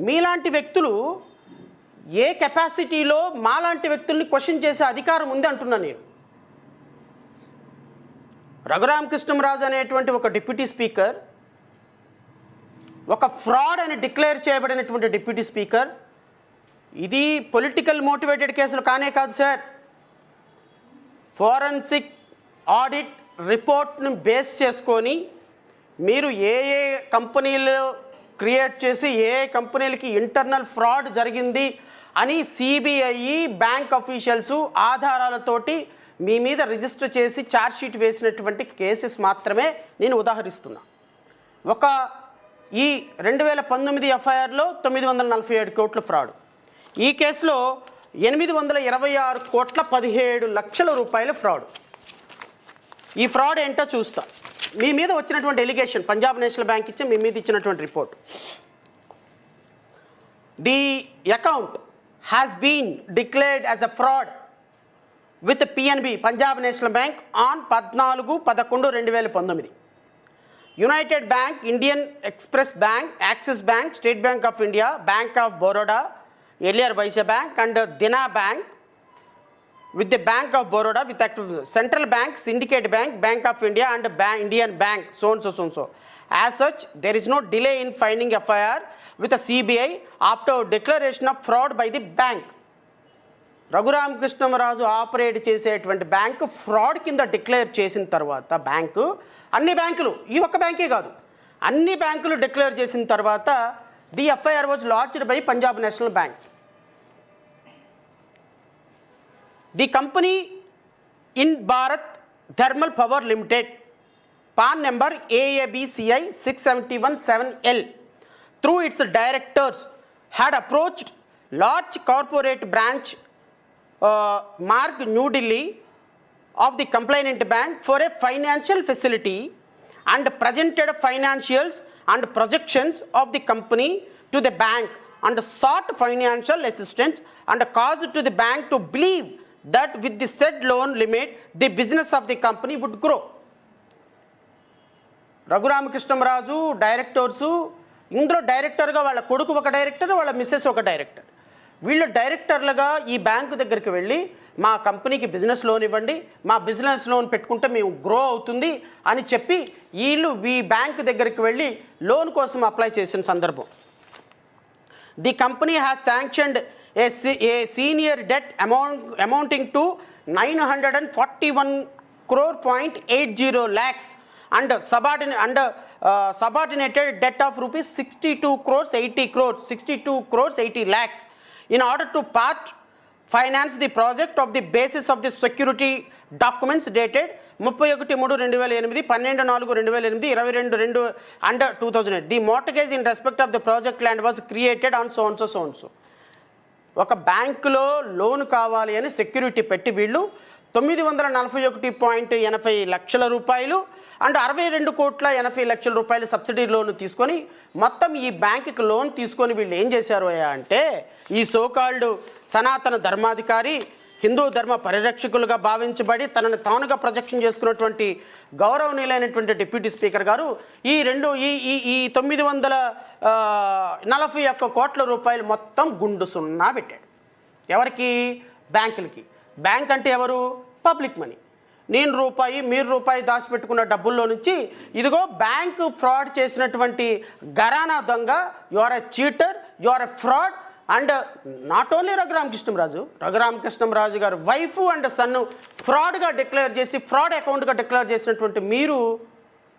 మీలాంటి వ్యక్తులు ఏ కెపాసిటీలో మాలాంటి వ్యక్తుల్ని క్వశ్చన్ చేసే అధికారం ఉంది అంటున్నా నేను. రఘురామకృష్ణంరాజు అనేటువంటి ఒక డిప్యూటీ స్పీకర్, ఒక ఫ్రాడ్ అని డిక్లేర్ చేయబడినటువంటి డిప్యూటీ స్పీకర్, ఇది పొలిటికల్ మోటివేటెడ్ కేసులు కానే కాదు సార్. ఫోరెన్సిక్ ఆడిట్ రిపోర్ట్ని బేస్ చేసుకొని మీరు ఏ ఏ కంపెనీలు క్రియేట్ చేసి ఏ కంపెనీలకి ఇంటర్నల్ ఫ్రాడ్ జరిగింది అని సిబిఐ బ్యాంక్ అఫీషియల్స్ ఆధారాలతోటి మీ మీద రిజిస్టర్ చేసి ఛార్జ్షీట్ వేసినటువంటి కేసెస్ మాత్రమే నేను ఉదాహరిస్తున్నా. ఒక ఈ 2019 ఎఫ్ఐఆర్లో 947 కోట్ల ఫ్రాడ్, ఈ కేసులో 826 కోట్ల 17 లక్షల రూపాయల ఫ్రాడ్. ఈ ఫ్రాడ్ ఏంటో చూస్తా. మీ మీద వచ్చినటువంటి ఎలిగేషన్, పంజాబ్ నేషనల్ బ్యాంక్ ఇచ్చి మీ మీద ఇచ్చినటువంటి report, the account has been declared as a fraud with PNB Punjab national bank on 14/11/2019. United bank, Indian express bank, Axis bank, state bank of India, bank of Baroda earlier vice bank and Dena bank with the Bank of Baroda, with Central Bank, Syndicate Bank, Bank of India and Indian Bank, so and so, so and so. As such, there is no delay in finding FIR with the CBI after declaration of fraud by the bank. Raghurama Krishnam Raju operate చేసేటువంటి bank fraud కింద declare చేసిన తర్వాత bank, అన్ని బ్యాంకులు, ఈ ఒక్క బ్యాంకే కాదు, అన్ని బ్యాంకులు డిక్లేర్ చేసిన తర్వాత the FIR was launched by Punjab national bank. The company in Bharat Thermal Power Limited, PAN number AABCI 6717L, through its directors had approached large corporate branch Marg New Delhi of the complainant bank for a financial facility and presented financials and projections of the company to the bank and sought financial assistance and caused to the bank to believe that with the said loan limit the business of the company would grow. Raghurama Krishnam Raju directors, ఇందులో డైరెక్టర్గా వాళ్ళ కొడుకు ఒక director, వాళ్ళ missus ఒక director. వీళ్ళు డైరెక్టర్లుగా ఈ bank దగ్గరికి వెళ్ళి మా కంపెనీకి బిజినెస్ లోన్ ఇవ్వండి, మా బిజినెస్ లోన్ పెట్టుకుంటే మేము గ్రో అవుతుంది అని చెప్పి వీళ్ళు ఈ బ్యాంకు దగ్గరికి వెళ్ళి లోన్ కోసం అప్లై చేసిన సందర్భం. The company has sanctioned a senior debt amounting to 941 crore.80 lakhs and subordinated debt of rupees 62 crores 80 lakhs in order to part finance the project of the basis of the security documents dated 31/3/2008, 12/4/2008, 22/2 under 2008. The mortgage in respect of the project land was created on so and so so and so. ఒక బ్యాంకులో loan కావాలి అని security పెట్టి వీళ్ళు 941.80 లక్షల రూపాయలు and 62.80 రూపాయలు subsidy loan తీసుకొని మొత్తం ఈ బ్యాంకుకి లోన్ తీసుకొని వీళ్ళు ఏం చేశారు అంటే, ఈ సోకాల్డ్ సనాతన ధర్మాధికారి, హిందూ ధర్మ పరిరక్షకులుగా భావించబడి తనను తానుగా ప్రొజెక్షన్ చేసుకున్నటువంటి గౌరవనీయులైనటువంటి డిప్యూటీ స్పీకర్ గారు ఈ 941 కోట్ల రూపాయలు మొత్తం గుండు సున్నా పెట్టాడు. ఎవరికి? బ్యాంకులకి. బ్యాంక్ అంటే ఎవరు? Public money. నేను రూపాయి, మీరు రూపాయి దాచిపెట్టుకున్న డబ్బుల్లో నుంచి ఇదిగో బ్యాంకు ఫ్రాడ్ చేసినటువంటి ఘరానా దొంగ, you are a cheater, you are a fraud. And not only Raghurama Krishnam Raju గారు వైఫ్ అండ్ సన్ను ఫ్రాడ్గా డిక్లేర్ చేసి ఫ్రాడ్ అకౌంట్గా డిక్లేర్ చేసినటువంటి మీరు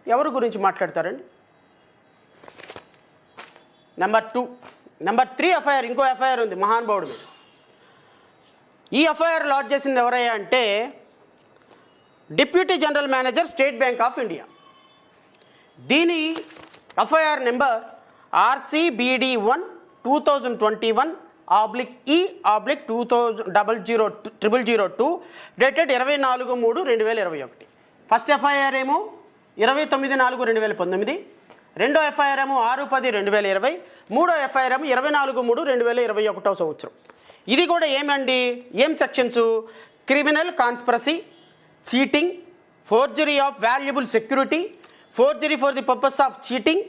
ఎవరి గురించి మాట్లాడతారండి? నెంబర్ 3 ఎఫ్ఐఆర్, ఇంకో ఎఫ్ఐఆర్ ఉంది మహానుభావుడు మీద. ఈ ఎఫ్ఐఆర్ లాంచ్ చేసింది ఎవరయ్యా అంటే deputy general manager, state bank of India. దీని FIR number RCBD1 2021/E/00002 dated 24/3/2021. First FIR ఏమో 29/4/2019, రెండో ఎఫ్ఐఆర్ ఏమో 6/10/2020, మూడో ఎఫ్ఐఆర్ ఏమో 24/3/2021 సంవత్సరం. ఇది కూడా ఏమండి, ఏం sections? Criminal conspiracy, cheating, forgery of valuable security, forgery for the purpose of cheating,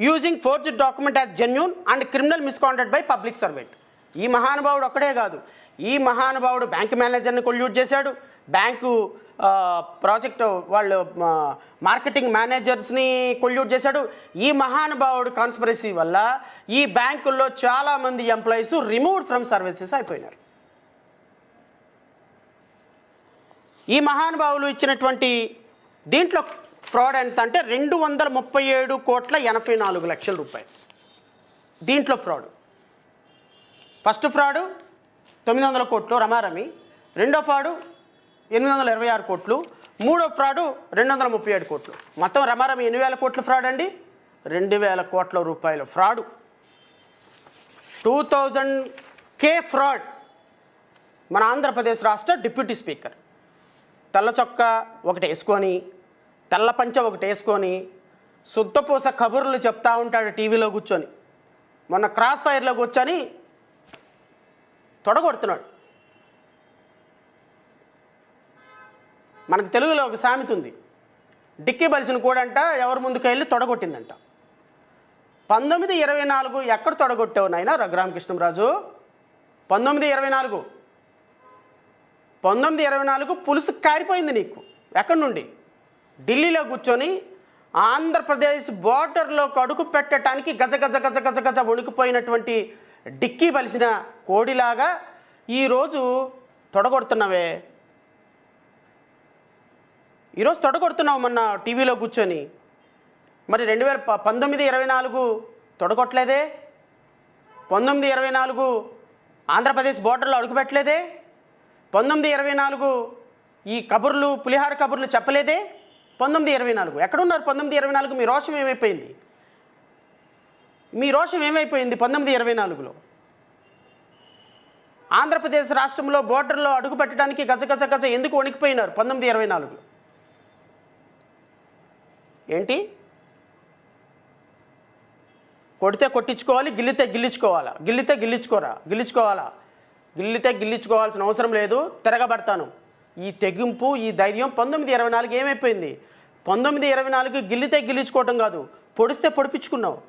using forged document as genuine and criminal misconduct by public servant. ఈ మహానుభావుడు ఒక్కడే కాదు, ఈ మహానుభావుడు బ్యాంక్ మేనేజర్ని కొల్యూట్ చేశాడు, బ్యాంకు ప్రాజెక్ట్ వాళ్ళు మార్కెటింగ్ మేనేజర్స్ని కొల్యూట్ చేశాడు. ఈ మహానుభావుడు కాన్స్పిరసీ వల్ల ఈ బ్యాంకుల్లో చాలామంది ఎంప్లాయీస్ రిమూవ్డ్ ఫ్రమ్ సర్వీసెస్ అయిపోయినారు. ఈ మహానుభావులు ఇచ్చినటువంటి దీంట్లో ఫ్రాడ్ ఎంత అంటే 237,84,00,000 రూపాయలు. దీంట్లో ఫ్రాడ్, ఫస్ట్ ఫ్రాడు 900 కోట్లు రమారమి, రెండో ఫ్రాడు 826 కోట్లు, మూడో ఫ్రాడు 237 కోట్లు. మొత్తం రమారమి 8,000 కోట్ల ఫ్రాడ్ అండి, 2,000 కోట్ల రూపాయల ఫ్రాడు. 2000K fraud. మన ఆంధ్రప్రదేశ్ రాష్ట్ర డిప్యూటీ స్పీకర్ తెల్ల చొక్కా ఒకటి వేసుకొని, తెల్ల పంచ ఒకటి వేసుకొని, శుద్ధపూస కబుర్లు చెప్తా ఉంటాడు టీవీలో కూర్చొని. మొన్న క్రాస్ ఫైర్లో కూర్చొని తొడగొడుతున్నాడు. మనకు తెలుగులో ఒక సామెత ఉంది, డిక్కీ బలిసిన కూడంట ఎవరి ముందుకు వెళ్ళి తొడగొట్టిందంట. 1924 ఎక్కడ తొడగొట్టావు నాయన రఘురామకృష్ణంరాజు? 1924 పులుసు కారిపోయింది నీకు. ఎక్కడి నుండి? ఢిల్లీలో కూర్చొని ఆంధ్రప్రదేశ్ బోర్డర్లో అడుగు పెట్టడానికి గజ గజ గజ గజ గజ వణికిపోయినటువంటి డిక్కీ బలిసిన కోడిలాగా ఈరోజు తొడగొడుతున్నావే. ఈరోజు తొడగొడుతున్నావు మొన్న టీవీలో కూర్చొని. మరి 1924 తొడగొట్టలేదే? 1924 ఆంధ్రప్రదేశ్ బోర్డర్లో అడుగుపెట్టలేదే? 1924 ఈ కబుర్లు పులిహార కబుర్లు చెప్పలేదే? 1924 ఎక్కడున్నారు? 1924 మీ రోషం ఏమైపోయింది? మీ రోషం ఏమైపోయింది 1924లో? ఆంధ్రప్రదేశ్ రాష్ట్రంలో బోర్డర్లో అడుగు పెట్టడానికి గజ గజ గజ ఎందుకు వణికిపోయినారు 1924లో? ఏంటి? కొడితే కొట్టించుకోవాలి, గిల్లితే గిల్లించుకోవాలా? గిల్లితే గిల్లించుకోవాలా? గిల్లితే గిల్లించుకోవాల్సిన అవసరం లేదు, తిరగబడతాను. ఈ తెగింపు, ఈ ధైర్యం 1924 ఏమైపోయింది? 1924 గిల్లితే గిల్లించుకోవటం కాదు, పొడిస్తే పొడిపించుకున్నావు.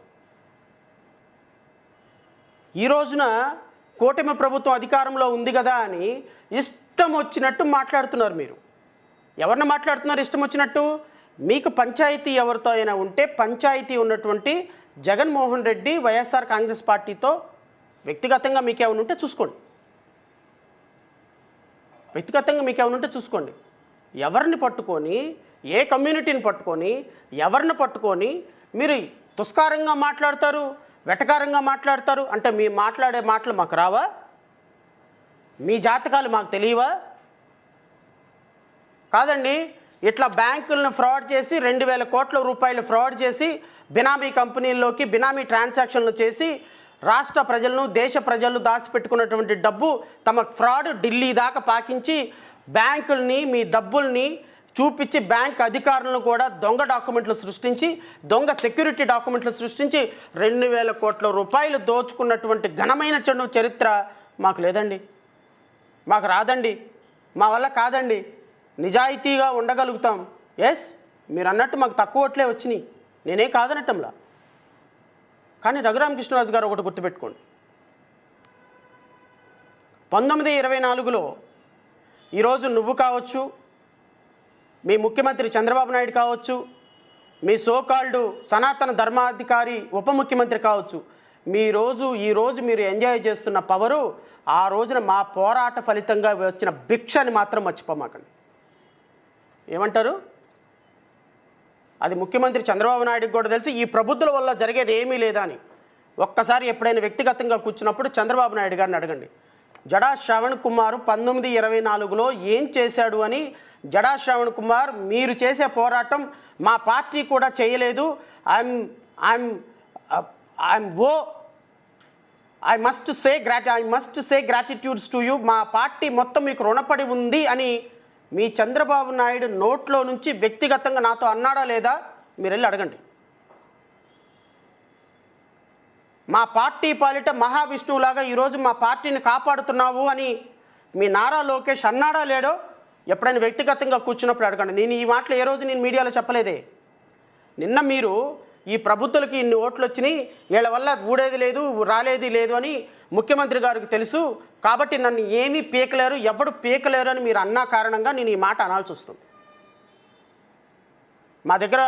ఈ రోజున కూటమి ప్రభుత్వం అధికారంలో ఉంది కదా అని ఇష్టం వచ్చినట్టు మాట్లాడుతున్నారు. మీరు ఎవరిని మాట్లాడుతున్నారు ఇష్టం వచ్చినట్టు? మీకు పంచాయతీ ఎవరితో అయినా ఉంటే, పంచాయతీ ఉన్నటువంటి జగన్మోహన్ రెడ్డి వైఎస్ఆర్ కాంగ్రెస్ పార్టీతో వ్యక్తిగతంగా మీకేమైనా ఉంటే చూసుకోండి. ఎవరిని పట్టుకొని, ఏ కమ్యూనిటీని పట్టుకొని, ఎవరిని పట్టుకొని మీరు తుస్కారంగా మాట్లాడతారు, వెటకారంగా మాట్లాడతారు అంటే మీ మాట్లాడే మాటలు మాకు రావా? మీ జాతకాలు మాకు తెలియవా? కాదండి, ఇట్లా బ్యాంకులను ఫ్రాడ్ చేసి 2,000 కోట్ల రూపాయలు ఫ్రాడ్ చేసి బినామీ కంపెనీల్లోకి బినామీ ట్రాన్సాక్షన్లు చేసి రాష్ట్ర ప్రజలను, దేశ ప్రజలు దాచిపెట్టుకున్నటువంటి డబ్బు తమ ఫ్రాడ్ ఢిల్లీ దాకా పాకించి బ్యాంకుల్ని, మీ డబ్బుల్ని చూపించి బ్యాంక్ అధికారులను కూడా దొంగ డాక్యుమెంట్లు సృష్టించి, దొంగ సెక్యూరిటీ డాక్యుమెంట్లు సృష్టించి 2,000 కోట్ల రూపాయలు దోచుకున్నటువంటి ఘనమైన చరిత్ర మాకు లేదండి, మాకు రాదండి, మా వల్ల కాదండి. నిజాయితీగా ఉండగలుగుతాం. ఎస్, మీరు అన్నట్టు మాకు తక్కువ ఓట్లే వచ్చినాయి, నేనే కాదనటంలా. కానీ రఘురామకృష్ణరాజు గారు ఒకటి గుర్తుపెట్టుకోండి, 1924లో ఈరోజు నువ్వు కావచ్చు, మీ ముఖ్యమంత్రి చంద్రబాబు నాయుడు కావచ్చు, మీ సోకాల్డ్ సనాతన ధర్మాధికారి ఉప ముఖ్యమంత్రి కావచ్చు, ఈరోజు మీరు ఎంజాయ్ చేస్తున్న పవరు ఆ రోజున మా పోరాట ఫలితంగా వచ్చిన భిక్షని మాత్రం మర్చిపోమాకండి. ఏమంటారు? అది ముఖ్యమంత్రి చంద్రబాబు నాయుడుకి కూడా తెలిసి ఈ ప్రబుద్ధుల వల్ల జరిగేది ఏమీ లేదా అని. ఒక్కసారి ఎప్పుడైనా వ్యక్తిగతంగా కూర్చున్నప్పుడు చంద్రబాబు నాయుడు గారిని అడగండి. జడా శ్రవణ్ కుమార్ 1924లో ఏం చేశాడు అని. జడా శ్రవణ్ కుమార్ మీరు చేసే పోరాటం మా పార్టీ కూడా చేయలేదు. I must say gratitudes to you. మా పార్టీ మొత్తం మీకు రుణపడి ఉంది అని మీ చంద్రబాబు నాయుడు నోట్లో నుంచి వ్యక్తిగతంగా నాతో అన్నాడా లేదా మీరు వెళ్ళి అడగండి. మా పార్టీ పాలిట మహావిష్ణువులాగా ఈరోజు మా పార్టీని కాపాడుతున్నావు అని మీ నారా లోకేష్ అన్నాడా లేడో ఎప్పుడైనా వ్యక్తిగతంగా కూర్చున్నప్పుడు అడగండి. నేను ఈ మాటలు ఏ రోజు నేను మీడియాలో చెప్పలేదే. నిన్న మీరు ఈ ప్రభుత్వాలకి ఇన్ని ఓట్లు వచ్చినాయి, వీళ్ళ వల్ల ఊడేది లేదు రాలేది లేదు అని ముఖ్యమంత్రి గారికి తెలుసు, కాబట్టి నన్ను ఏమీ పీకలేరు, ఎవడు పీకలేరు అని మీరు అన్నా కారణంగా నేను ఈ మాట అనాల్సి వస్తుంది. మా దగ్గర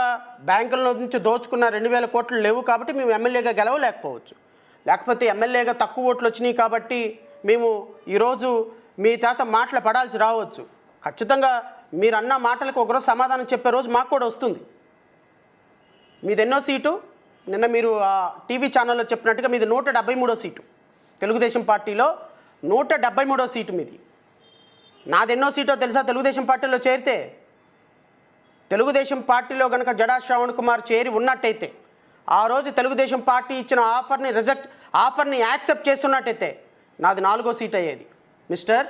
బ్యాంకుల నుంచి దోచుకున్న 2000 కోట్లు లేవు కాబట్టి మేము ఎమ్మెల్యేగా గెలవలేకపోవచ్చు, లేకపోతే ఎమ్మెల్యేగా తక్కువ ఓట్లు వచ్చినాయి కాబట్టి మేము ఈరోజు మీ చేత మాటలు పడాల్సి రావచ్చు. ఖచ్చితంగా మీరు అన్న మాటలకు ఒకరోజు సమాధానం చెప్పే రోజు మాకు కూడా వస్తుంది. మీది ఎన్నో సీటు? నిన్న మీరు టీవీ ఛానల్లో చెప్పినట్టుగా మీది 173వ సీటు. తెలుగుదేశం పార్టీలో 173వ సీటు మీది. నాది ఎన్నో సీటో తెలుసా? తెలుగుదేశం పార్టీలో చేరితే, తెలుగుదేశం పార్టీలో కనుక జడా శ్రావణ్ కుమార్ చేరి ఉన్నట్టయితే, ఆ రోజు తెలుగుదేశం పార్టీ ఇచ్చిన ఆఫర్ని యాక్సెప్ట్ చేస్తున్నట్టయితే నాది 4వ సీట్ అయ్యేది మిస్టర్,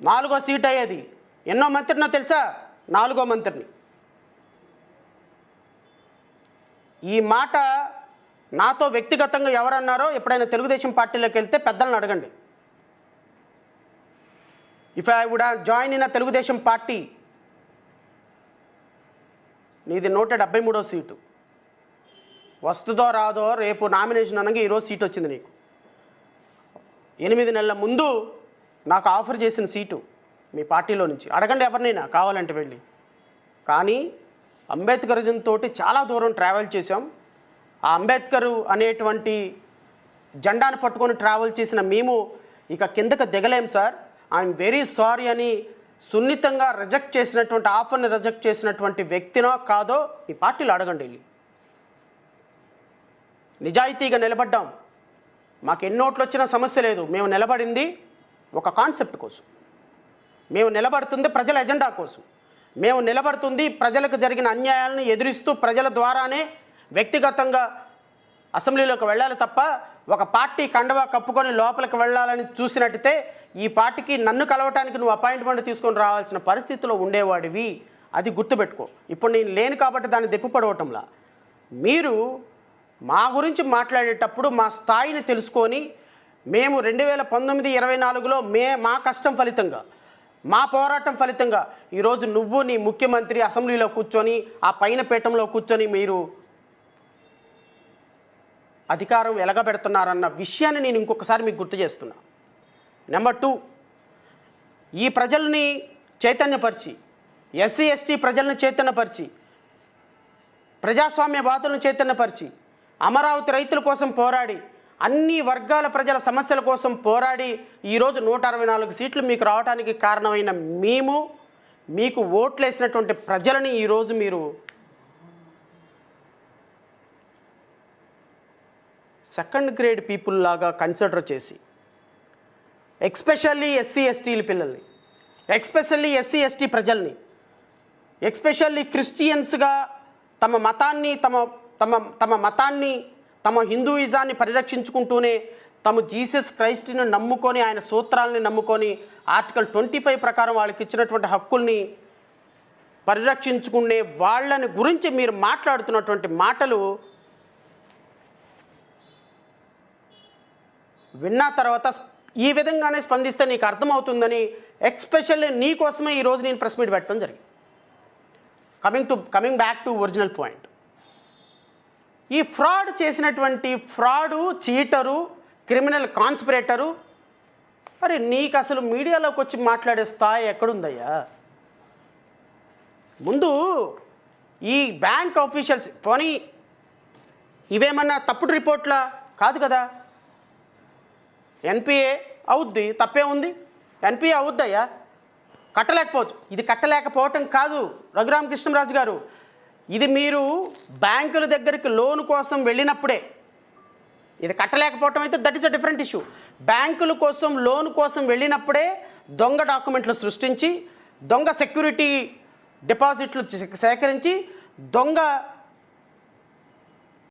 4వ సీట్ అయ్యేది. ఎన్నో మంత్రినో తెలుసా? 4వ మంత్రిని. ఈ మాట నాతో వ్యక్తిగతంగా ఎవరన్నారో ఎప్పుడైనా తెలుగుదేశం పార్టీలోకి వెళ్తే పెద్దలను అడగండి. If I would join in Telugu Desam party, నీది 173వ సీటు. వస్తుందో రాదో రేపు నామినేషన్ అనగా ఈరోజు సీట్ వచ్చింది నీకు. 8 నెలల ముందు నాకు ఆఫర్ చేసిన సీటు మీ పార్టీలో నుంచి. అడగండి ఎవరినైనా కావాలంటే వెళ్ళి. కానీ అంబేద్కరిజం తోటి చాలా దూరం ట్రావెల్ చేశాం. ఆ అంబేద్కర్ అనేటువంటి జెండాను పట్టుకొని ట్రావెల్ చేసిన మేము ఇక కిందకు దిగలేం సార్, ఐఎమ్ వెరీ సారీ అని సున్నితంగా రిజెక్ట్ చేసినటువంటి ఆఫర్ని రిజెక్ట్ చేసినటువంటి వ్యక్తినో కాదో ఈ పార్టీలో అడగండి వెళ్ళి. నిజాయితీగా నిలబడ్డాం, మాకు ఎన్నోట్లు వచ్చినా సమస్య లేదు. మేము నిలబడింది ఒక కాన్సెప్ట్ కోసం, మేము నిలబడుతుంది ప్రజల ఎజెండా కోసం, మేము నిలబడుతుంది ప్రజలకు జరిగిన అన్యాయాలను ఎదురిస్తూ ప్రజల ద్వారానే వ్యక్తిగతంగా అసెంబ్లీలోకి వెళ్ళాలి తప్ప ఒక పార్టీ కండవా కప్పుకొని లోపలికి వెళ్ళాలని చూసినట్టయితే ఈ పార్టీకి నన్ను కలవటానికి నువ్వు అపాయింట్మెంట్ తీసుకొని రావాల్సిన పరిస్థితిలో ఉండేవాడివి. అది గుర్తుపెట్టుకో. ఇప్పుడు నేను లేను కాబట్టి దాన్ని దెప్పిపడవటంలా. మీరు మా గురించి మాట్లాడేటప్పుడు మా స్థాయిని తెలుసుకొని, మేము 2019-24లో మా కష్టం ఫలితంగా, మా పోరాటం ఫలితంగా ఈరోజు నువ్వు నీ ముఖ్యమంత్రి అసెంబ్లీలో కూర్చొని ఆ పైన పీఠంలో కూర్చొని మీరు అధికారం ఎలగబెడుతున్నారన్న విషయాన్ని నేను ఇంకొకసారి మీకు గుర్తు చేస్తున్నా. నెంబర్ 2, ఈ ప్రజల్ని చైతన్యపరిచి, ఎస్సీ ఎస్టీ ప్రజలను చైతన్యపరిచి, ప్రజాస్వామ్యవాదులను చైతన్యపరిచి, అమరావతి రైతుల కోసం పోరాడి, అన్ని వర్గాల ప్రజల సమస్యల కోసం పోరాడి ఈరోజు 164 సీట్లు మీకు రావడానికి కారణమైన మేము, మీకు ఓట్లేసినటువంటి ప్రజలని ఈరోజు మీరు సెకండ్ గ్రేడ్ పీపుల్ లాగా కన్సిడర్ చేసి, ఎక్స్పెషల్లీ ఎస్సీ ఎస్టీల పిల్లల్ని, ఎక్స్పెషల్లీ ఎస్సీ ఎస్టీ ప్రజల్ని, ఎక్స్పెషల్లీ క్రిస్టియన్స్గా తమ మతాన్ని తమ హిందూయిజాన్ని పరిరక్షించుకుంటూనే తమ జీసస్ క్రైస్ట్ని నమ్ముకొని, ఆయన సూత్రాలని నమ్ముకొని, ఆర్టికల్ 25 ప్రకారం వాళ్ళకి ఇచ్చినటువంటి హక్కుల్ని పరిరక్షించుకునే వాళ్ళని గురించి మీరు మాట్లాడుతున్నటువంటి మాటలు విన్న తర్వాత ఈ విధంగానే స్పందిస్తే నీకు అర్థమవుతుందని ఎక్స్పెషల్లీ నీ కోసమే ఈరోజు నేను ప్రెస్ మీట్ పెట్టడం జరిగింది. Coming back to original point, ఈ ఫ్రాడ్ చేసినటువంటి చీటరు, క్రిమినల్ కాన్స్పిరేటరు, మరి నీకు అసలు మీడియాలోకి వచ్చి మాట్లాడే స్థాయి ఎక్కడుందయ్యా? ముందు ఈ బ్యాంక్ ఆఫీషియల్స్ పోనీ ఇవేమన్నా తప్పుడు రిపోర్ట్లా? కాదు కదా. ఎన్పిఏ అవుద్ది, తప్పే ఉంది. ఎన్పిఏ అవుద్దయ్యా, కట్టలేకపోవచ్చు. ఇది కట్టలేకపోవటం కాదు రఘురామకృష్ణరాజు గారు, ఇది మీరు బ్యాంకుల దగ్గరికి లోన్ కోసం వెళ్ళినప్పుడే. ఇది కట్టలేకపోవటం అయితే that is a different issue. బ్యాంకుల కోసం లోన్ కోసం వెళ్ళినప్పుడే దొంగ డాక్యుమెంట్లు సృష్టించి, దొంగ సెక్యూరిటీ డిపాజిట్లు సేకరించి, దొంగ